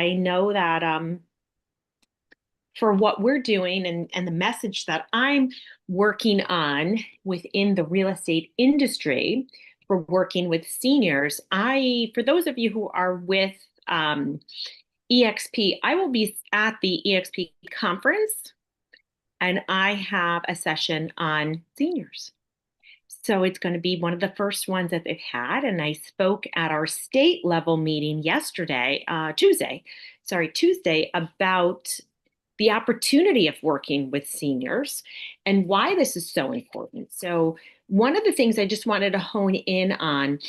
I know that for what we're doing and the message that I'm working on within the real estate industry for working with seniors, for those of you who are with EXP, I will be at the EXP conference and I have a session on seniors. So it's going to be one of the first ones that they've had. And I spoke at our state level meeting Tuesday, about the opportunity of working with seniors and why this is so important. So one of the things I just wanted to hone in on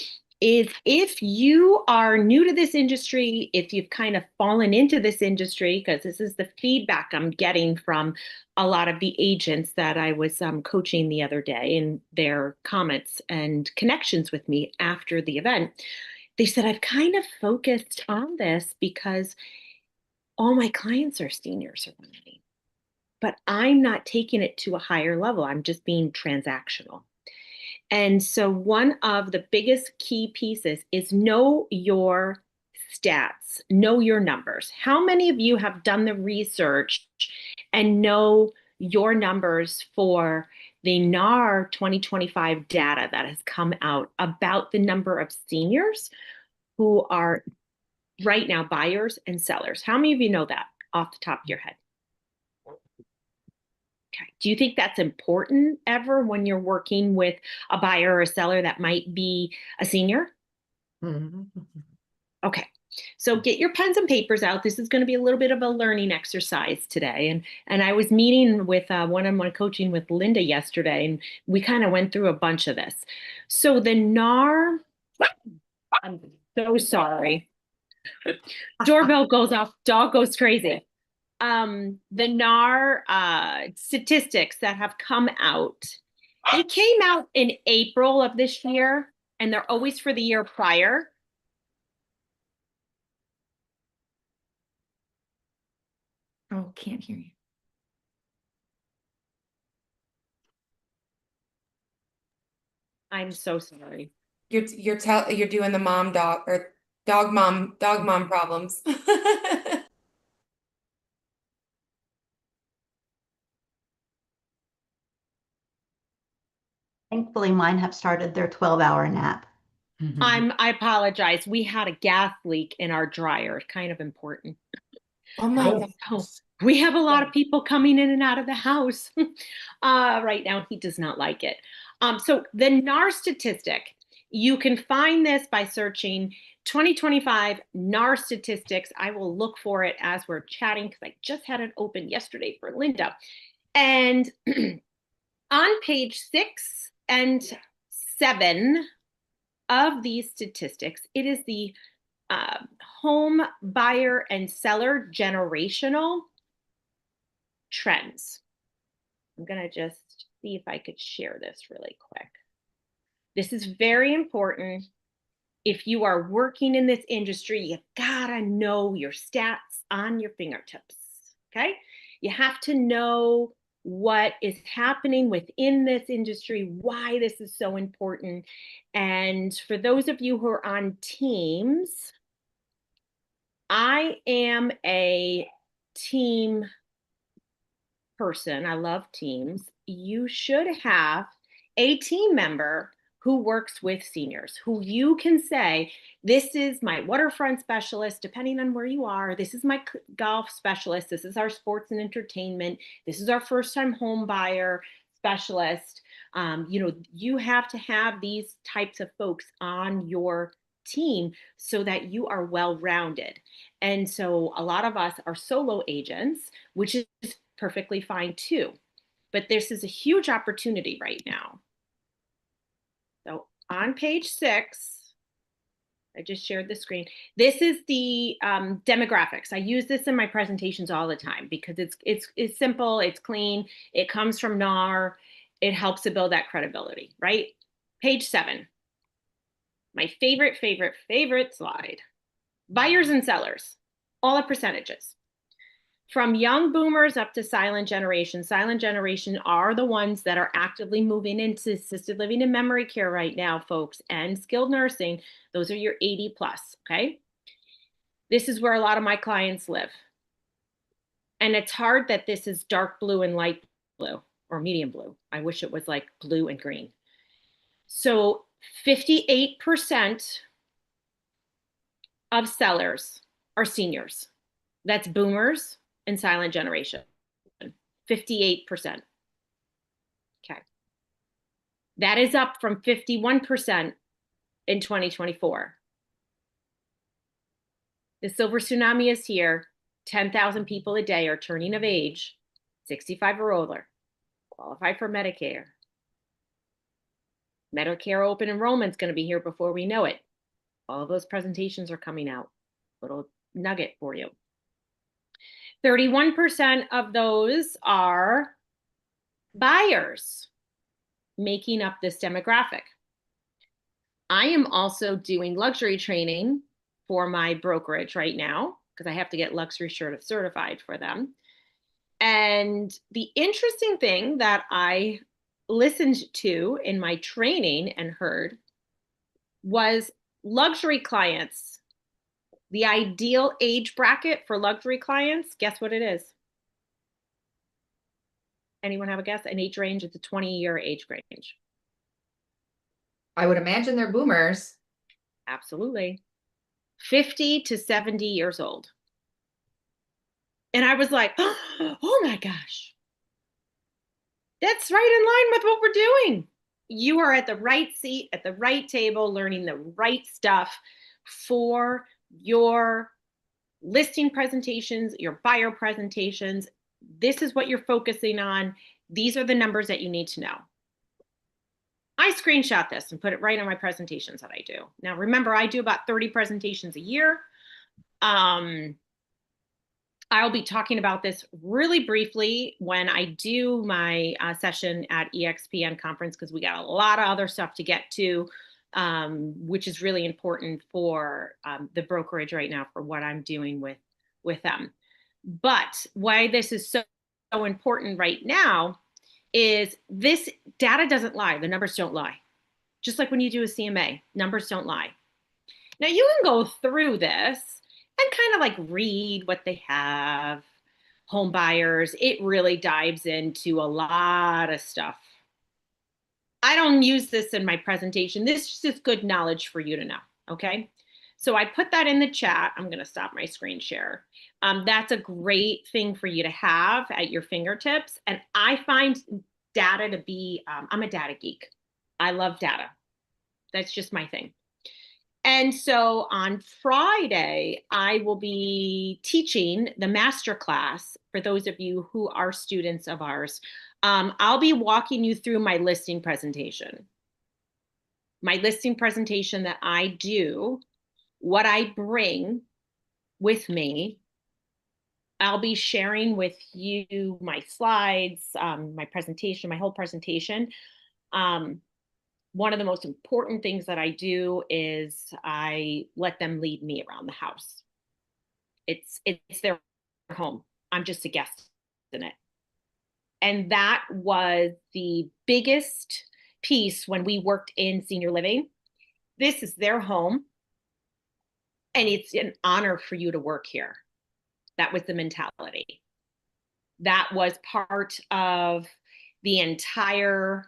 is if you are new to this industry, if you've kind of fallen into this industry, because this is the feedback I'm getting from a lot of the agents that I was coaching the other day and their comments and connections with me after the event, they said, I've kind of focused on this because all my clients are seniors already, but I'm not taking it to a higher level. I'm just being transactional. And so one of the biggest key pieces is know your stats, know your numbers. How many of you have done the research and know your numbers for the NAR 2025 data that has come out about the number of seniors who are right now buyers and sellers? How many of you know that off the top of your head? Okay. Do you think that's important ever when you're working with a buyer or a seller that might be a senior? Mm-hmm. Okay. So get your pens and papers out. This is going to be a little bit of a learning exercise today. And I was meeting with one-on-one coaching with Linda yesterday, and we kind of went through a bunch of this. So the NAR, I'm so sorry. Doorbell goes off, dog goes crazy. The NAR statistics that have come out, they came out in April of this year, and they're always for the year prior. Oh, can't hear you. I'm so sorry. You're doing the mom dog or dog mom problems. Thankfully, mine have started their 12-hour nap. I apologize. We had a gas leak in our dryer. Kind of important. Oh my gosh. We have a lot of people coming in and out of the house right now. He does not like it. So the NAR statistic, you can find this by searching 2025 NAR statistics. I will look for it as we're chatting because I just had it open yesterday for Linda. And on page 6 and 7 of these statistics, it is the home buyer and seller generational trends. I'm going to just see if I could share this really quick. This is very important. If you are working in this industry, you gotta know your stats on your fingertips, okay? You have to know what is happening within this industry, why this is so important. And for those of you who are on teams, I am a team person. I love teams. You should have a team member who works with seniors, who you can say, this is my waterfront specialist, depending on where you are. This is my golf specialist. This is our sports and entertainment. This is our first time home buyer specialist. You have to have these types of folks on your team so that you are well-rounded. And so a lot of us are solo agents, which is perfectly fine too. But this is a huge opportunity right now. So on page 6, I just shared the screen. This is the demographics. I use this in my presentations all the time because it's simple, it's clean, it comes from NAR, it helps to build that credibility, right? Page 7, my favorite slide. Buyers and sellers, all the percentages. From young boomers up to silent generation are the ones that are actively moving into assisted living and memory care right now, folks, and skilled nursing. Those are your 80 plus, okay? This is where a lot of my clients live. And it's hard that this is dark blue and light blue or medium blue. I wish it was like blue and green. So 58% of sellers are seniors. That's boomers and silent generation. 58%. Okay. That is up from 51% in 2024. The silver tsunami is here. 10,000 people a day are turning of age, 65 or older, qualify for Medicare. Medicare open enrollment is going to be here before we know it. All of those presentations are coming out. Little nugget for you. 31% of those are buyers, making up this demographic. I am also doing luxury training for my brokerage right now because I have to get luxury certified for them. And the interesting thing that I listened to in my training and heard was luxury clients. The ideal age bracket for luxury clients, guess what it is? Anyone have a guess? An age range? It's a 20-year age range. I would imagine they're boomers. Absolutely. 50 to 70 years old. And I was like, oh my gosh. That's right in line with what we're doing. You are at the right seat, at the right table, learning the right stuff for your listing presentations, your buyer presentations. This is what you're focusing on. These are the numbers that you need to know. I screenshot this and put it right on my presentations that I do. Now, remember, I do about 30 presentations a year. I'll be talking about this really briefly when I do my session at EXPN conference, because we got a lot of other stuff to get to, which is really important for the brokerage right now for what I'm doing with them. But why this is so important right now is this data doesn't lie. The numbers don't lie. Just like when you do a CMA, numbers don't lie. Now you can go through this and kind of like read what they have, home buyers. It really dives into a lot of stuff. I don't use this in my presentation. This is just good knowledge for you to know, okay? So I put that in the chat. I'm going to stop my screen share. That's a great thing for you to have at your fingertips. And I find data to be, I'm a data geek. I love data. That's just my thing. And so on Friday, I will be teaching the master class for those of you who are students of ours. I'll be walking you through my listing presentation. My listing presentation that I do, what I bring with me. I'll be sharing with you my slides, my presentation, my whole presentation. One of the most important things that I do is I let them lead me around the house. It's their home. I'm just a guest in it. And that was the biggest piece when we worked in senior living. This is their home, and it's an honor for you to work here. That was the mentality. That was part of the entire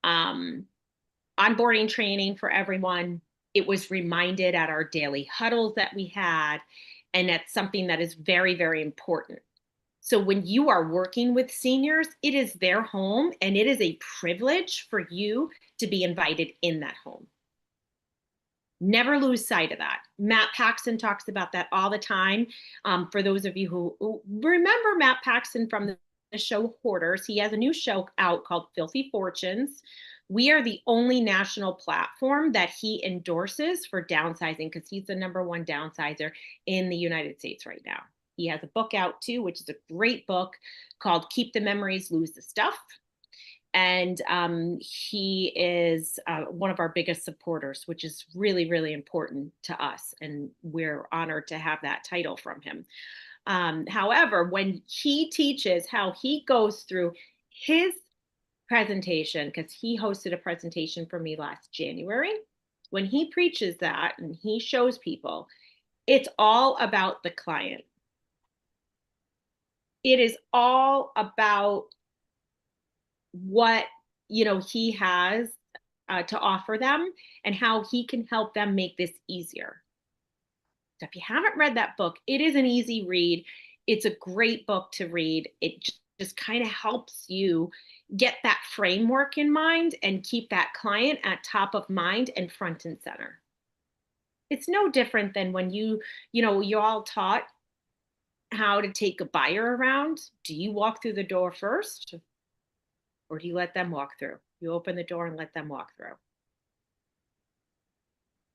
onboarding training for everyone. It was reminded at our daily huddles that we had, and that's something that is very, very important. So when you are working with seniors, it is their home, and it is a privilege for you to be invited in that home. Never lose sight of that. Matt Paxton talks about that all the time. For those of you who remember Matt Paxton from the show Hoarders, he has a new show out called Filthy Fortunes. We are the only national platform that he endorses for downsizing because he's the #1 downsizer in the United States right now. He has a book out too, which is a great book called Keep the Memories, Lose the Stuff. And he is one of our biggest supporters, which is really, really important to us. And we're honored to have that title from him. However, when he teaches how he goes through his presentation, because he hosted a presentation for me last January, when he preaches that and he shows people, It's all about the client. It is all about what, he has to offer them and how he can help them make this easier. So if you haven't read that book, it is an easy read. It's a great book to read. It just kind of helps you get that framework in mind and keep that client at top of mind and front and center. It's no different than when you're all taught how to take a buyer around. Do you walk through the door first or do you let them walk through? You open the door and let them walk through.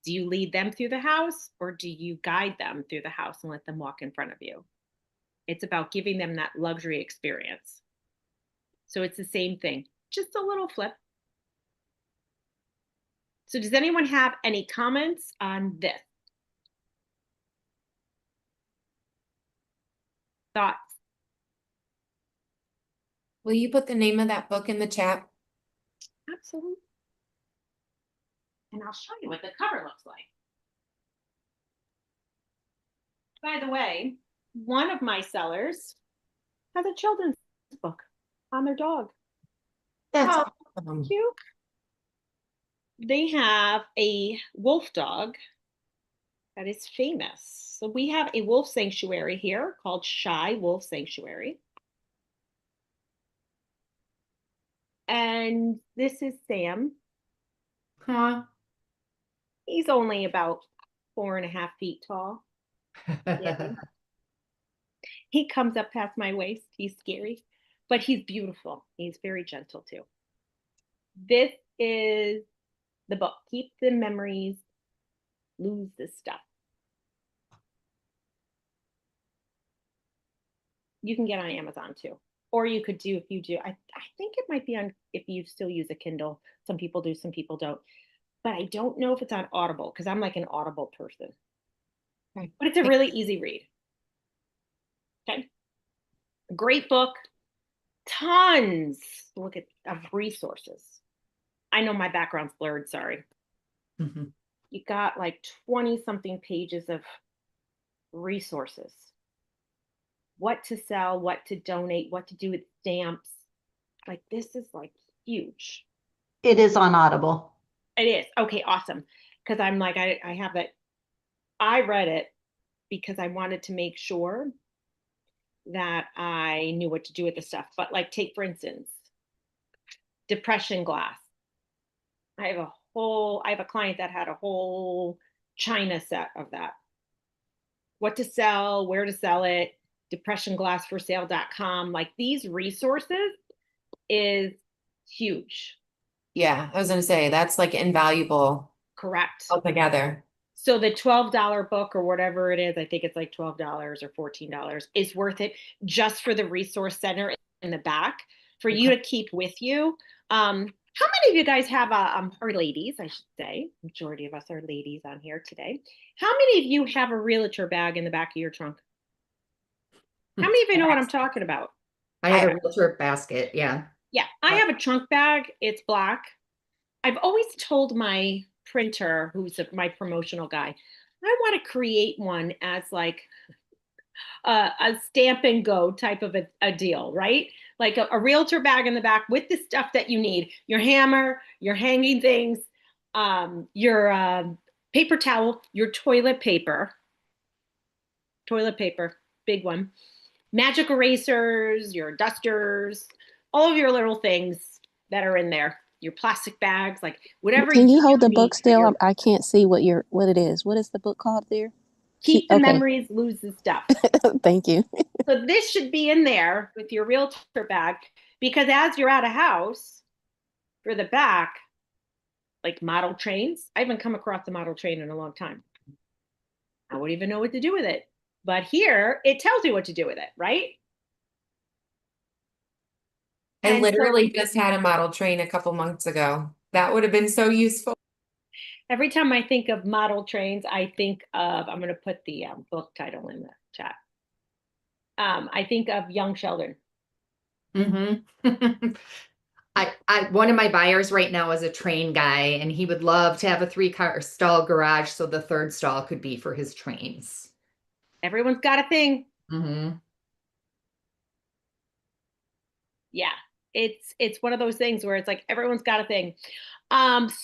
Do you lead them through the house or do you guide them through the house and let them walk in front of you? It's about giving them that luxury experience. So it's the same thing, just a little flip. So does anyone have any comments on this? Thoughts? Will you put the name of that book in the chat? Absolutely. And I'll show you what the cover looks like. By the way, one of my sellers has a children's book on their dog. That's Oh, awesome. cute. They have a wolf dog that is famous. So we have a wolf sanctuary here called Shy Wolf Sanctuary. And this is Sam. Huh. He's only about 4.5 feet tall. He comes up past my waist. He's scary, but he's beautiful. He's very gentle too. This is the book, Keep the Memories, Lose the Stuff. You can get on Amazon too. Or you could do, if you do, I think it might be on, if you still use a Kindle. Some people do, some people don't. But I don't know if it's on Audible because I'm like an Audible person. Okay. But it's a really easy read. Okay. Great book. Tons of resources. I know my background's blurred, sorry. Mhm. You got like 20 something pages of resources. What to sell, what to donate, what to do with stamps. Like this is like huge. It is on Audible. It is. Okay, awesome. Because I'm like, I have that. I read it because I wanted to make sure that I knew what to do with the stuff. But like, take for instance, depression glass. I have a client that had a whole China set of that. What to sell, where to sell it, depressionglassforsale.com. Like these resources is huge. Yeah, I was gonna say that's like invaluable Correct. altogether. So the $12 book or whatever it is, I think it's like $12 or $14 is worth it just for the resource center in the back for you to keep with you. How many of you guys have or ladies, I should say, majority of us are ladies on here today. How many of you have a realtor bag in the back of your trunk? How many of you know what I'm talking about? I have a realtor basket. Yeah. Yeah, I have a trunk bag. It's black. I've always told my printer, who's my promotional guy, I want to create one as like a stamp and go type of a deal, right? Like a realtor bag in the back with the stuff that you need, your hammer, your hanging things, your paper towel, your toilet paper, big one, magic erasers, your dusters, all of your little things that are in there, your plastic bags, like whatever. Can you hold the need book for still? your- I can't see what it is. What is the book called there? Keep the Okay. memories, lose the stuff. Thank you. So this should be in there with your realtor bag because as you're at a house for the back, like model trains, I haven't come across a model train in a long time. I wouldn't even know what to do with it. But here it tells you what to do with it, right? I And so literally just had a model train a couple months ago. That would have been so useful. every time I think of model trains, I think of, I'm going to put the book title in the chat. I think of Young Sheldon. Mm-hmm. One of my buyers right now is a train guy, and he would love to have a 3-car stall garage so the third stall could be for his trains. Everyone's got a thing. Mm-hmm. Yeah. It's one of those things where it's like everyone's got a thing.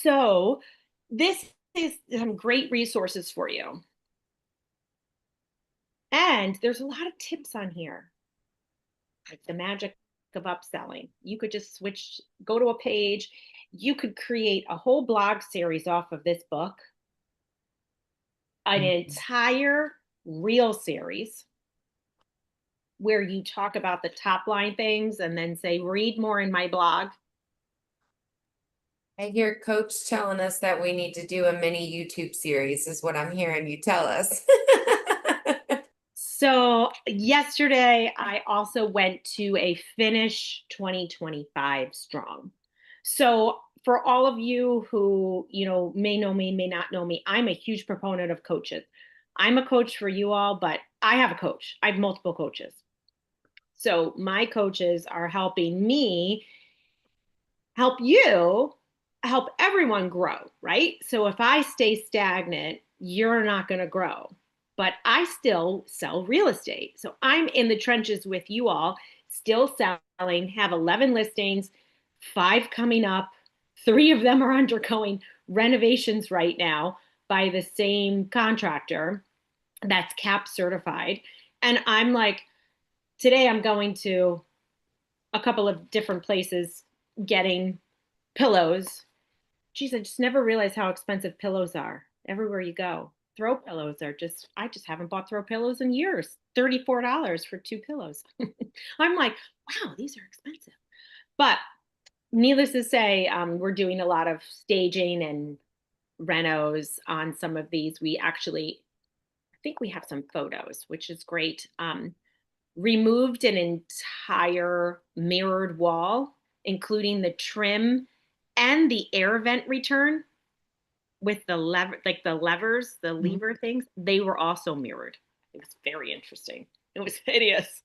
So this is some great resources for you. And there's a lot of tips on here. Like the magic of upselling. You could just go to a page. You could create a whole blog series off of this book, an entire reel series where you talk about the top line things and then say, read more in my blog. I hear Coach telling us that we need to do a mini YouTube series, is what I'm hearing you tell us. So yesterday, I also went to a Finish 2025 Strong. So for all of you who, may know me, may not know me, I'm a huge proponent of coaches. I'm a coach for you all, but I have a coach. I have multiple coaches. So my coaches are helping me help you, help everyone grow, right? So if I stay stagnant, you're not going to grow. But I still sell real estate. So I'm in the trenches with you all, still selling, have 11 listings, 5 coming up. 3 of them are undergoing renovations right now by the same contractor that's CAP certified. And I'm like, today I'm going to a couple of different places getting pillows. Geez, I just never realized how expensive pillows are everywhere you go. Throw pillows are I just haven't bought throw pillows in years. $34 for 2 pillows. I'm like, wow, these are expensive. But needless to say, we're doing a lot of staging and renos on some of these. I think we have some photos, which is great. Removed an entire mirrored wall, including the trim and the air vent return with the levers, the lever things. They were also mirrored. It was very interesting. It was hideous.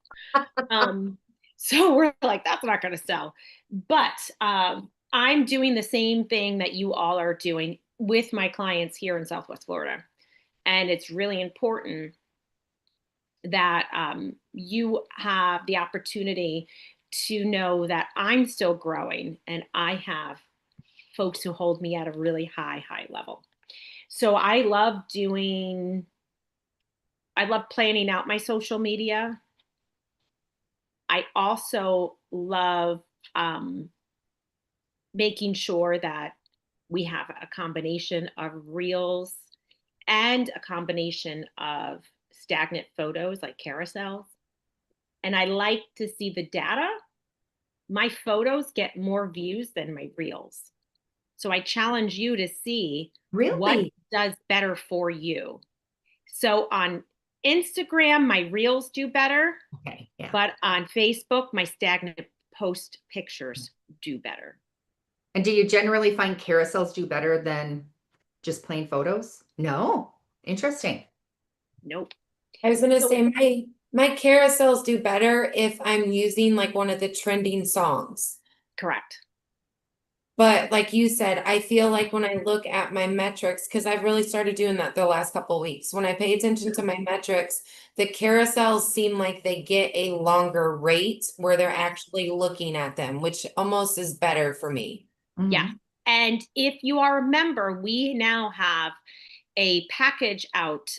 So we're like, that's not going to sell. But I'm doing the same thing that you all are doing with my clients here in Southwest Florida. And it's really important that you have the opportunity to know that I'm still growing and I have folks who hold me at a really high level. So I love planning out my social media. I also love making sure that we have a combination of reels and a combination of stagnant photos like carousels. And I like to see the data. My photos get more views than my reels. So I challenge you to see what Really? does better for you. So on Instagram, my reels do better, Okay. Yeah. but on Facebook, my stagnant post pictures do better. And do you generally find carousels do better than just plain photos? No. Interesting. Nope. I was gonna So- say my carousels do better if I'm using like one of the trending songs. Correct. But like you said, I feel like when I look at my metrics, because I've really started doing that the last couple of weeks, when I pay attention to my metrics, the carousels seem like they get a longer rate where they're actually looking at them, which almost is better for me. Yeah. And if you are a member, we now have a package out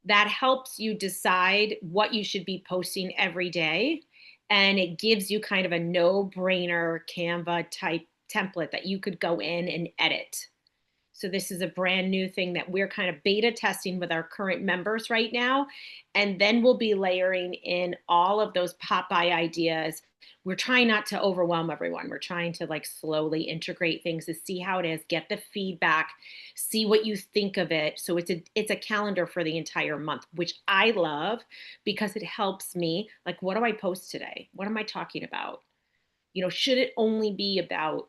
that helps you decide what you should be posting every day. And it gives you kind of a no-brainer Canva type template that you could go in and edit. So this is a brand new thing that we're kind of beta testing with our current members right now. And then we'll be layering in all of those pop-by ideas. We're trying not to overwhelm everyone. We're trying to like slowly integrate things to see how it is, get the feedback, see what you think of it. So it's a calendar for the entire month, which I love because it helps me. Like, what do I post today? What am I talking about? Should it only be about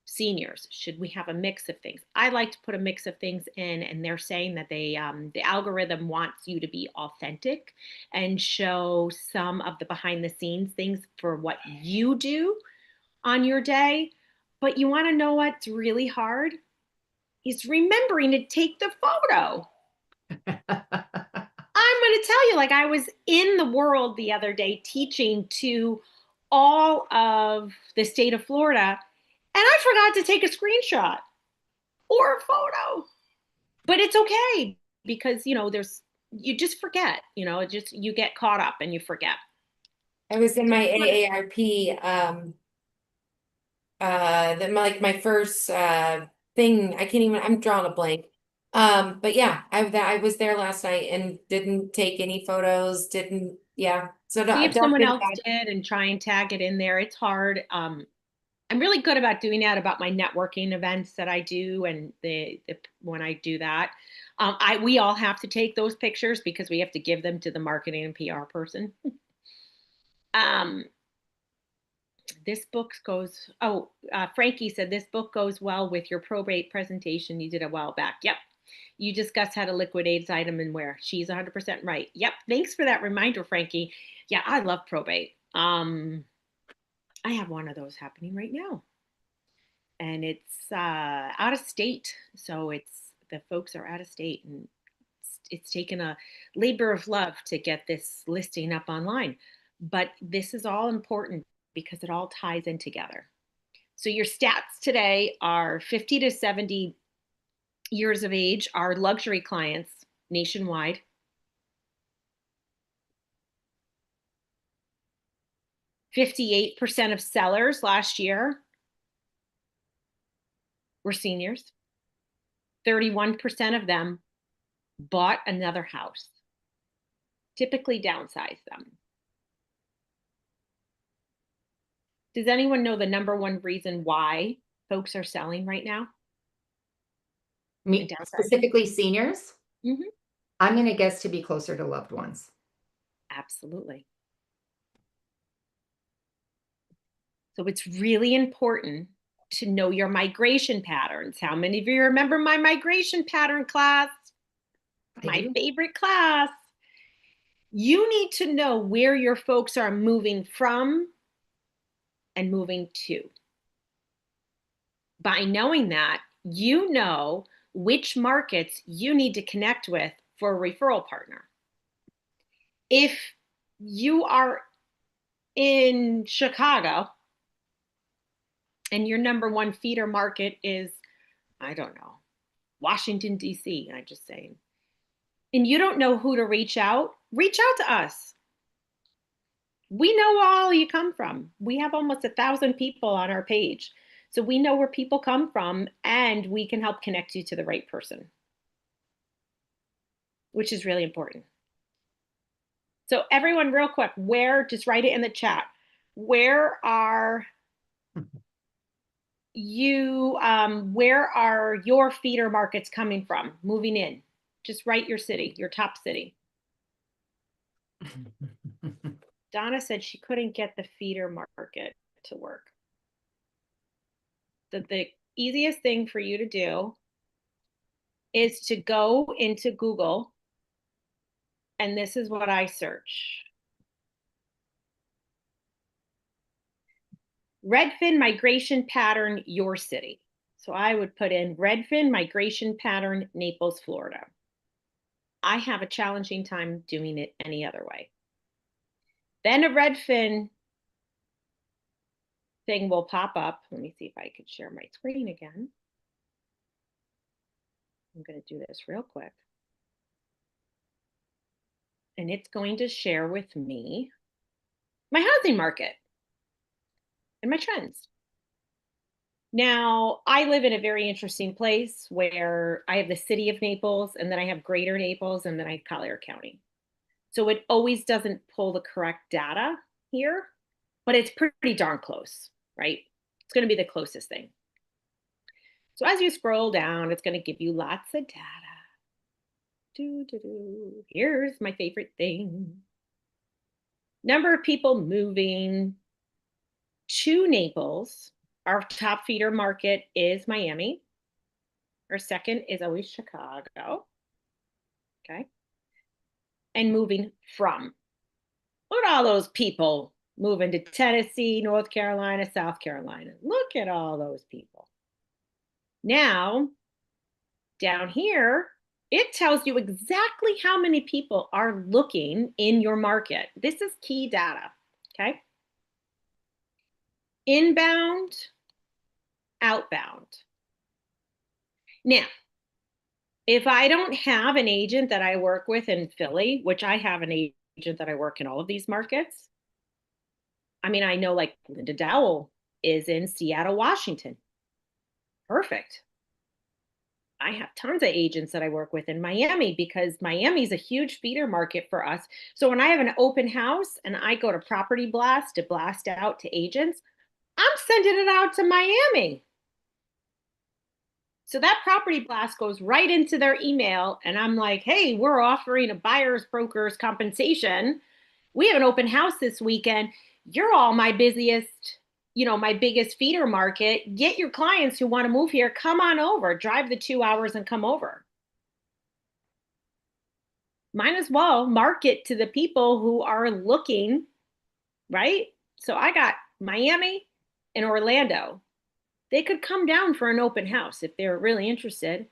seniors? Should we have a mix of things? I like to put a mix of things in, and they're saying that the algorithm wants you to be authentic and show some of the behind the scenes things for what you do. on your day. But you want to know what's really hard? Is remembering to take the photo. I'm going to tell you, like, I was in the world the other day teaching to all of the state of Florida, and I forgot to take a screenshot or a photo. But it's okay because, you just forget, you get caught up and you forget. I was in my AARP, my first thing. I can't even, I'm drawing a blank. But yeah, I was there last night and didn't take any photos, yeah. So See if don't someone feel else bad. did and try and tag it in there. It's hard. I'm really good about doing that about my networking events that I do, and when I do that, we all have to take those pictures because we have to give them to the marketing and PR person. This book goes. Frankie said this book goes well with your probate presentation you did a while back. Yep. You discussed how to liquidate its item and where. She's 100% right. Yep. Thanks for that reminder, Frankie. Yeah, I love probate. I have one of those happening right now. And it's out of state. So the folks are out of state, and it's taken a labor of love to get this listing up online. But this is all important because it all ties in together. So your stats today are 50 to 70 years of age are luxury clients nationwide. 58% of sellers last year were seniors. 31% of them bought another house, typically downsized them. Does anyone know the number one reason why folks are selling right now? Me, And downsizing? specifically seniors? Mhm. I'm going to guess to be closer to loved ones. Absolutely. So it's really important to know your migration patterns. How many of you remember my migration pattern class? My favorite class. You need to know where your folks are moving from and moving to. By knowing that, you know which markets you need to connect with for a referral partner. If you are in Chicago and your number one feeder market is, I don't know, Washington, D.C., I'm just saying, and you don't know who to reach out to us. We know all you come from. We have almost 1,000 people on our page. So we know where people come from, and we can help connect you to the right person, which is really important. So everyone, real quick, just write it in the chat. Where are your feeder markets coming from, moving in? Just write your city, your top city. Donna said she couldn't get the feeder market to work. The easiest thing for you to do is to go into Google, and this is what I search. Redfin migration pattern, your city. So I would put in Redfin migration pattern, Naples, Florida. I have a challenging time doing it any other way. Then a Redfin thing will pop up. Let me see if I could share my screen again. I'm going to do this real quick. And it's going to share with me my housing market and my trends. Now, I live in a very interesting place where I have the city of Naples, and then I have greater Naples, and then I have Collier County. So it always doesn't pull the correct data here, but it's pretty darn close, right? It's going to be the closest thing. So as you scroll down, it's going to give you lots of data. Here's my favorite thing. Number of people moving to Naples. Our top feeder market is Miami. Our second is always Chicago. Okay. And moving from. Look at all those people moving to Tennessee, North Carolina, South Carolina. Look at all those people. Now, down here, it tells you exactly how many people are looking in your market. This is key data, okay? Inbound, outbound. Now, if I don't have an agent that I work with in Philly, which I have an agent that I work in all of these markets, I mean, I know like Linda Dowell is in Seattle, Washington. Perfect. I have tons of agents that I work with in Miami because Miami's a huge feeder market for us. So when I have an open house and I go to Property Blast to blast out to agents, I'm sending it out to Miami. So that Property Blast goes right into their email. And I'm like, hey, we're offering a buyer's broker's compensation. We have an open house this weekend. You're all my busiest, my biggest feeder market. Get your clients who want to move here. Come on over, drive the 2 hours and come over. Might as well market to the people who are looking, right? So I got Miami and Orlando. They could come down for an open house if they're really interested.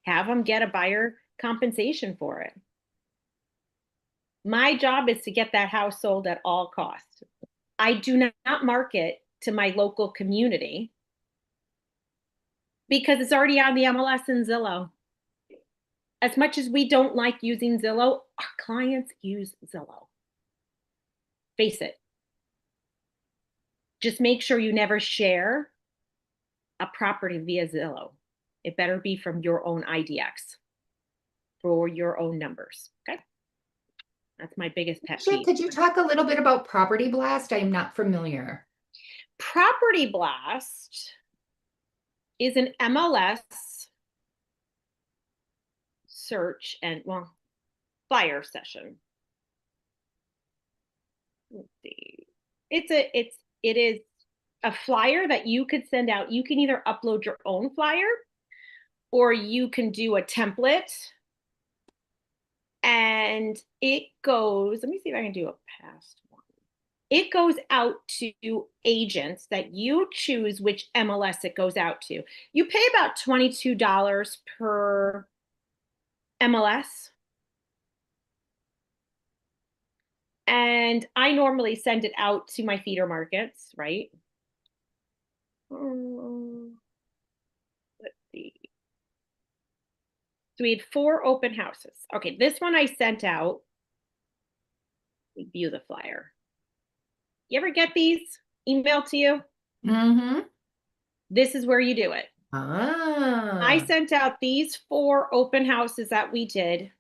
Have them get a buyer compensation for it. My job is to get that house sold at all costs. I do not market to my local community because it's already on the MLS and Zillow. As much as we don't like using Zillow, our clients use Zillow. Face it. Just make sure you never share a property via Zillow. It better be from your own IDX for your own numbers, okay? That's my biggest pet peeve. Could you talk a little bit about Property Blast? I am not familiar. Property Blast is an MLS search and, buyer session. Let's see. It is a flyer that you could send out. You can either upload your own flyer or you can do a template. And it goes, let me see if I can do a past one. It goes out to agents that you choose which MLS it goes out to. You pay about $22 per MLS. And I normally send it out to my feeder markets, right? Let's see. So we had 4 open houses. Okay, this one I sent out. We view the flyer. You ever get these emailed to you? Mm-hmm. This is where you do it. Ah. I sent out these 4 open houses that we did.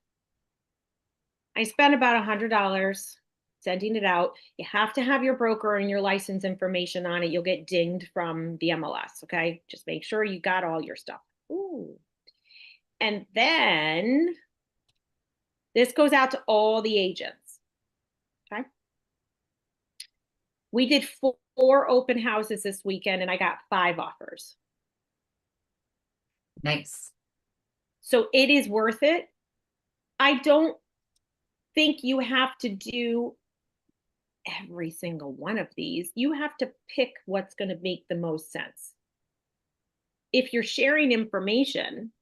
I spent about $100 sending it out. You have to have your broker and your license information on it. You'll get dinged from the MLS, okay? Just make sure you got all your stuff. Ooh. And then this goes out to all the agents, okay? We did 4 open houses this weekend and I got 5 offers. Nice. So it is worth it. I don't think you have to do every single one of these. You have to pick what's going to make the most sense. If you're sharing information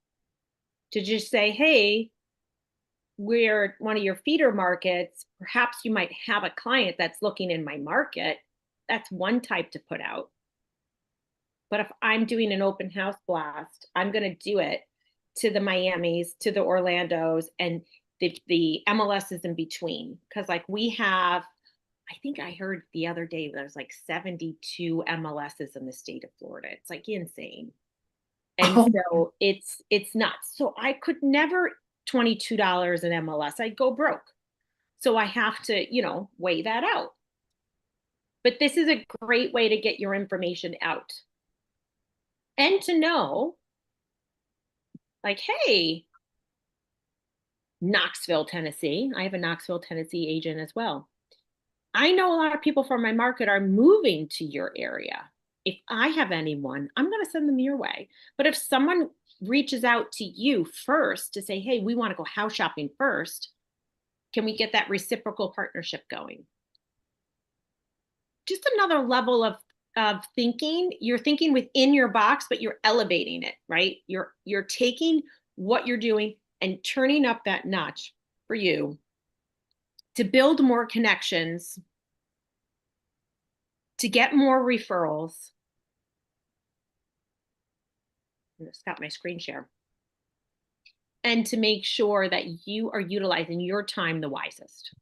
to just say, hey, we're one of your feeder markets, perhaps you might have a client that's looking in my market. That's one type to put out. But if I'm doing an open house blast, I'm going to do it to the Miamis, to the Orlandos, and the MLSs in between. Because like we have, I think I heard the other day there's like 72 MLSs in the state of Florida. It's like insane. And so it's nuts. So I could never $22 an MLS. I'd go broke. So I have to, weigh that out. But this is a great way to get your information out. And to know, like, hey, Knoxville, Tennessee. I have a Knoxville, Tennessee agent as well. I know a lot of people from my market are moving to your area. If I have anyone, I'm going to send them your way. But if someone reaches out to you first to say, hey, we want to go house shopping first, can we get that reciprocal partnership going? just another level of thinking. You're thinking within your box, but you're elevating it, right? You're taking what you're doing and turning up that notch for you to build more connections, to get more referrals. Stop my screen share. And to make sure that you are utilizing your time the wisest.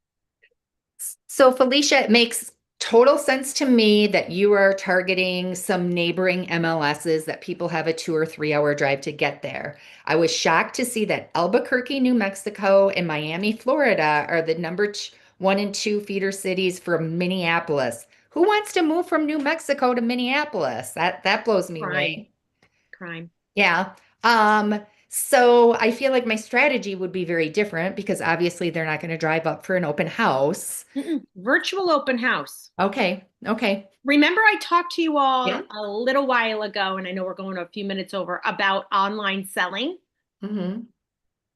So Felicia, it makes total sense to me that you are targeting some neighboring MLSs that people have a 2 or 3 hour drive to get there. I was shocked to see that Albuquerque, New Mexico, and Miami, Florida are the number 1 and 2 feeder cities for Minneapolis. Who wants to move from New Mexico to Minneapolis? That blows me away. Crime. Yeah. So I feel like my strategy would be very different because obviously they're not going to drive up for an open house. Virtual open house. Okay. Okay. Remember I talked to you all Yeah. a little while ago, and I know we're going a few minutes over, about online selling. Mm-hmm.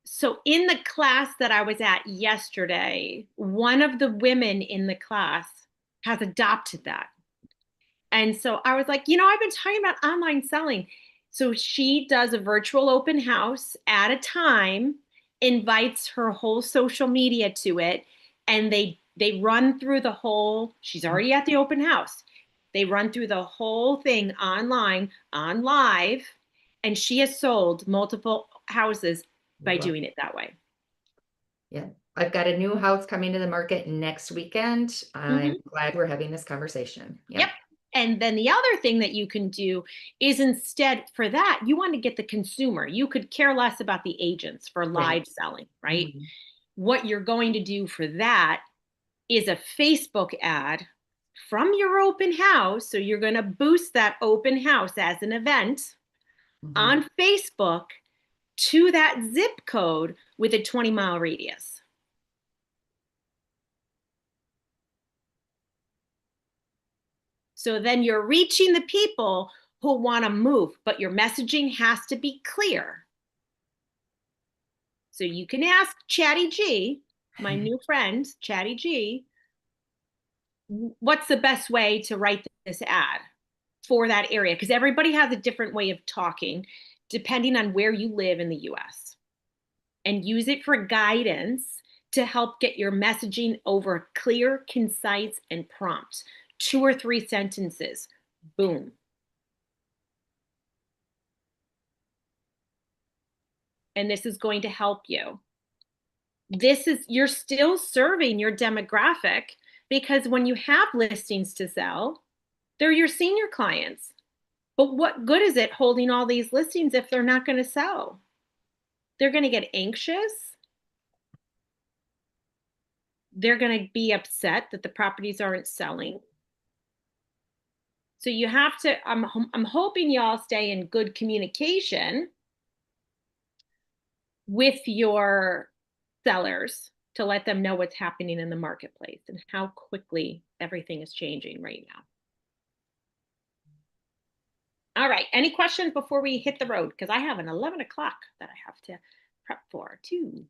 So in the class that I was at yesterday, one of the women in the class has adopted that. And so I was like, I've been talking about online selling. So she does a virtual open house at a time, invites her whole social media to it, and they run through the whole, she's already at the open house. They run through the whole thing online, on live, and she has sold multiple houses by doing it that way. Yeah. I've got a new house coming to the market next weekend. I'm glad we're having this conversation. Yep. And then the other thing that you can do is, instead, for that, you want to get the consumer. You could care less about the agents for live selling, right? Mm-hmm. What you're going to do for that is a Facebook ad from your open house. So you're going to boost that open house as an event on Facebook to that zip code with a 20-mile radius. So then you're reaching the people who want to move, but your messaging has to be clear. So you can ask Chatty G, my new friend, Chatty G, what's the best way to write this ad for that area? Because everybody has a different way of talking depending on where you live in the US. And use it for guidance to help get your messaging over clear, concise, and prompt. 2 or 3 sentences. Boom. And this is going to help you. You're still serving your demographic, because when you have listings to sell, they're your senior clients. But what good is it holding all these listings if they're not going to sell? They're going to get anxious. They're going to be upset that the properties aren't selling. So you have to, I'm hoping y'all stay in good communication with your sellers to let them know what's happening in the marketplace and how quickly everything is changing right now. All right, any questions before we hit the road? Because I have an 11 o'clock that I have to prep for too.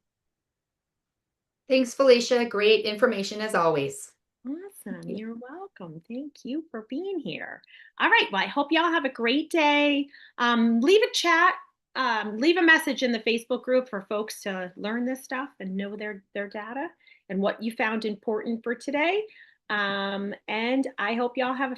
Thanks, Felicia. Great information as always. Awesome. You're welcome. Thank you for being here. All right. Well, I hope y'all have a great day. Leave a chat, leave a message in the Facebook group for folks to learn this stuff and know their data and what you found important for today. And I hope y'all have a